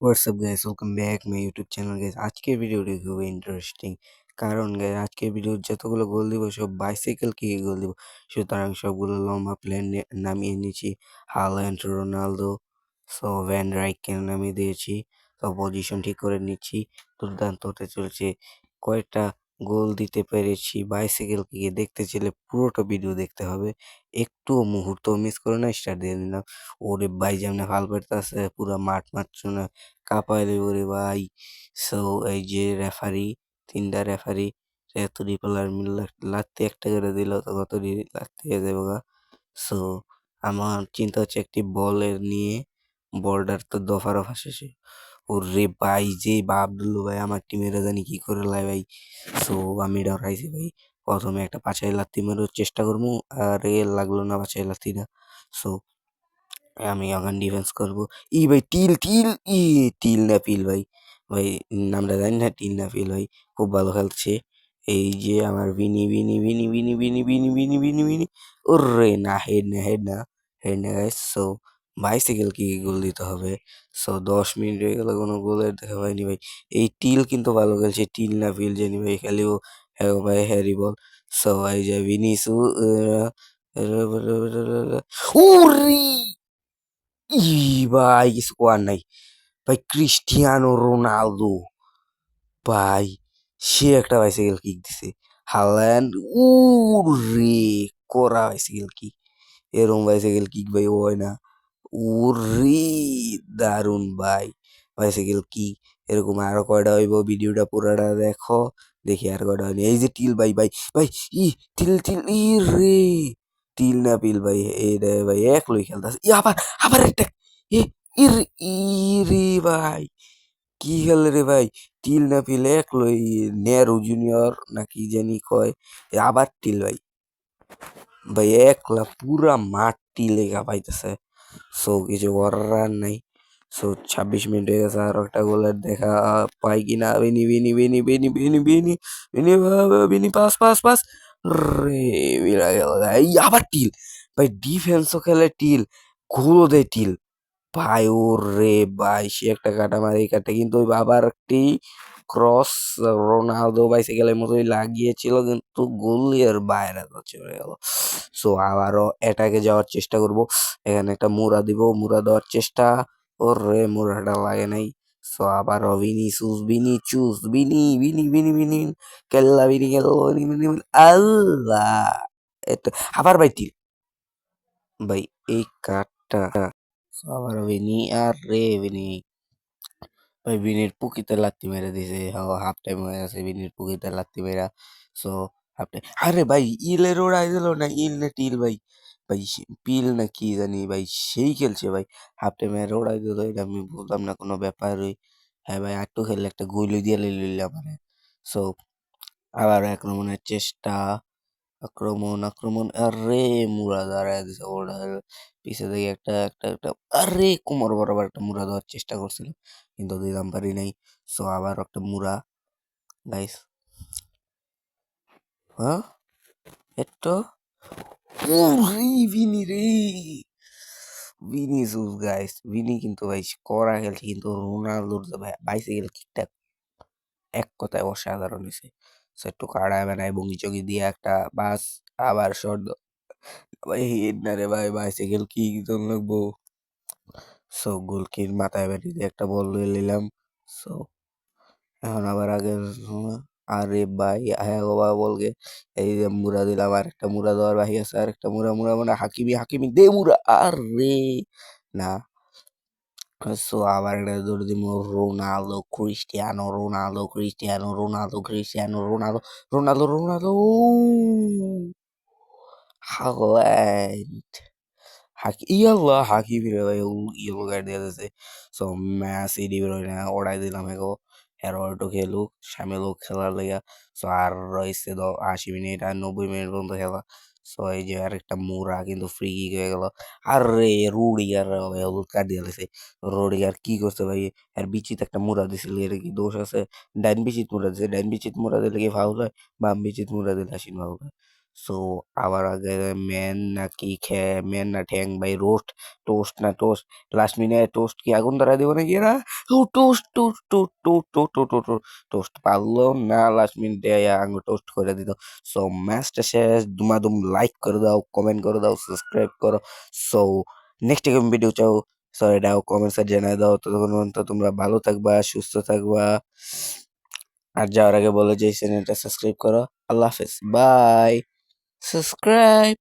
WhatsApp guys, welcome back my YouTube channel guys. আজকের ভিডিওটি খুবই ইন্টারেস্টিং, কারণ গাইস আজকের ভিডিও যতগুলো গোল দিব সব বাইসাইকেল কি গোল দিব। সুতরাং সবগুলো লম্বা প্লেন নামিয়ে নিয়েছি। হাল্যান্ড, রোনালদো, সো ভ্যান রাইককে নামিয়ে দিয়েছি। তো পজিশন ঠিক করে নিচ্ছি। দুর্দান্ত হতে চলেছে। কয়েকটা গোল দিতে পেরেছি বাইসাইকেল কি দেখতে চাইলে পুরোটা ভিডিও দেখতে হবে। একটু মুহূর্ত মিস করে না স্টার্ট দিয়ে দিলাম। ওরে ভাই যেমনে ফাল পেরতাছে পুরা মাঠ না কাঁপায় দেব রে ভাই। সো এই যে রেফারি, তিনটা রেফারি রেতুরি প্লেয়ার মিলে লাত্তি একটা করে দিল তো কতটি লাত্তি হয়ে যাবো গা। সো আমার চিন্তা হচ্ছে একটি বলের নিয়ে বলটার তো দফা রফা শেষে। ওরে ভাই যে আব্দুল্লু ভাই আমার টিমের জানি কি করে লাই ভাই। সো আমি ডরাইছি ভাই। প্রথমে একটা পাছায় লাত্তি মারার চেষ্টা করবো, আর এ লাগলো না পাছায় লাত্তিটা। সো আমি এখন ডিফেন্স করব। ভাই টিল টিল টিল না পিল ভাই। ভাই নামটা জানি না, টিল না পিল ভাই। খুব ভালো খেলছে। এই যে আমার বিনি বিনি বিনি বিনি বিনি বিনি বিনি বিনি বিনি। ওরে না, হেড না হেড না হেড না গাইস। সো বাইসাইকেল কি গোল দিতে হবে। সো 10 মিনিট হয়ে গেল কোনো গোলের দেখা পাইনি ভাই। এই টিল কিন্তু ভালো খেলছে, টিল না পিল জানি ভাই খেলেও হ্যাঁ ভাই হ্যারি বল। সো এই যে ভিনিসু ওরে ই ভাই কিছু করার নাই ভাই। ক্রিস্টিয়ানো রোনালদো ভাই, সে একটা বাইসাইকেল কিক দিছে। হাল্যান্ড রে করা বাইসাইকেল কিক। এরম বাইসাইকেল কিক ভাই হয় না। ওরে দারুন ভাই বাইসাইকেল কিক। এরকম আরো কয়টা হইব, ভিডিওটা পুরাটা দেখো। দেখি আর কয়টা হয়নি। এই যে টিল ভাই ভাই ভাই ই টিল টিল রে টিল না পিল ভাই। এই রে ভাই এক লই খেলতাছে। আবার আবার একটা এ ইর ইরে ভাই কি খেলে রে ভাই। টিল না পিল এক লই নেরু জুনিয়র না কি জানি কয়। আবার টিল ভাই। ভাই একলা পুরা মাঠ টিলে পাইতেছে। সো কিছু করার নাই। সো 26 মিনিট হয়ে গেছে, আর একটা গোলের দেখা পাই কিনা। বিনি বিনি বিনি বিনি বিনি বিনি বিনি বিনি পাস পাস পাস রে বিরা গেল। এই আবার টিল ভাই, ডিফেন্সও খেলে টিল, গোলও দেয় টিল ভাই। ওরে ভাই সে একটা কাটা মারে, এই কাটে কিন্তু ওই আবার একটি ক্রস রোনালদো বাইসাইকেলের মতোই লাগিয়েছিল, কিন্তু গোলের বাইরে তো চলে গেল। সো আবারও এটাকে যাওয়ার চেষ্টা করব। এখানে একটা মুড়া দিব, মুড়া দেওয়ার চেষ্টা। ওরে মুড়াটা লাগে নাই। সো আবারও Vinicius Vinicius Vini Vini Vini Vini কেল্লা ভিনি কেল্লা ভিনি ভিনি ভিনি। আল্লাহ এটা আবার ভাই টিল ভাই এই কাঠটা। সো আবারও ভিনি আর রে ভিনি ভাই, বিনির পুকিতে লাত্তি মেরে দিছে। হাফ টাইম হয়ে গেছে, বিনির পুকিতে লাত্তি মেরা। সো হাফ টাইম আরে ভাই ইলের ওড়াই দিল না, ইল না টিল ভাই। ভাই পিল না কি জানি ভাই, সেই খেলছে ভাই। হাফ টাইমে ওড়াই দিল, এটা আমি বুঝলাম না কোনো ব্যাপার। হ্যাঁ ভাই আটটু খেললে একটা গোল দিয়ে লইলাম মানে। সো আবার আক্রমণের চেষ্টা। আক্রমণ আক্রমণ আরে মুরা দাঁড়ায় দিছে ওরা। পিছে থেকে একটা আরে কোমর বরাবর একটা মুরা দেওয়ার চেষ্টা করছিল, কিন্তু দিলাম পারি নাই। সো আবার একটা মুরা গাইস। হ্যাঁ এটো ভিনি রে ভিনিসিউস গাইস। ভিনি কিন্তু ভাই করা খেলছে, কিন্তু রোনালদোর যে বাইসাইকেল কিকটা এক কথায় অসাধারণ হয়েছে। সো একটু কাড়ায় বানায় বঙ্গি চঙ্গি দিয়ে একটা বাস। আবার শর্ট ভাই হেড না রে ভাই, বাইসাইকেল কি জন লাগবো। সো গোলকির মাথায় ব্যাটি দিয়ে একটা বল লয়ে নিলাম। সো এখন আবার আগে আরে ভাই হ্যাঁ বাবা বলকে এই যে মুড়া দিলাম, আর একটা মুড়া দেওয়ার বাকি আছে। আর একটা মুড়া মুড়া মানে হাকিমি হাকিমি দে মুড়া আর রে না। সো আবার একটা দৌড় দিব। Ronaldo Cristiano Ronaldo Cristiano Ronaldo Cristiano Ronaldo Ronaldo Ronaldo Haaland ইয়াল্লা হাকিমি রে ভাই ইয়েলো কার্ড দিয়ে দিছে। সো মেসি ডি ব্রুইনে ওড়াই দিলাম এগো। হেরোটো খেলুক সামেলও খেলার লেগা। সো আর রয়েছে 80 মিনিট আর 90 মিনিট পর্যন্ত খেলা। সো এই যে আরেকটা মুরা কিন্তু ফ্রি কিক হয়ে গেল। আরে রুডিগার হলুদ কার্ড দিয়ে দিছে। রুডিগার কি করছে ভাই, আর বিচিত একটা মুরা দিছিল, এর কি দোষ আছে। ডাইন বিচিত মুরা দিছে, ডাইন বিচিত মুরা দিলে কি ফাউল হয়, বাম বিচিত মুরা দিলে আসিন ফাউল হয়। সো আবার আগে মেন না কি খেয়ে মেন না ঠ্যাং ভাই রোস্ট টোস্ট না টোস্ট লাস্ট মিনিটে টোস্ট কি আগুন ধরা দিব নাকি এরা ও toast toast toast toast toast toast toast পারলো না লাস্ট মিনিটে আঙুল টোস্ট করে দিত সো ম্যাচটা শেষ দুমাদুম লাইক করে দাও কমেন্ট করে দাও সাবস্ক্রাইব করো সো নেক্সট ভিডিও চাও সো এটাও কমেন্টসে জানাই দাও ততক্ষণ পর্যন্ত তোমরা ভালো থাকবা সুস্থ থাকবা আর যাওয়ার আগে বলে যে চ্যানেলটা সাবস্ক্রাইব করো আল্লাহ হাফেজ বাই সাবস্ক্রাইব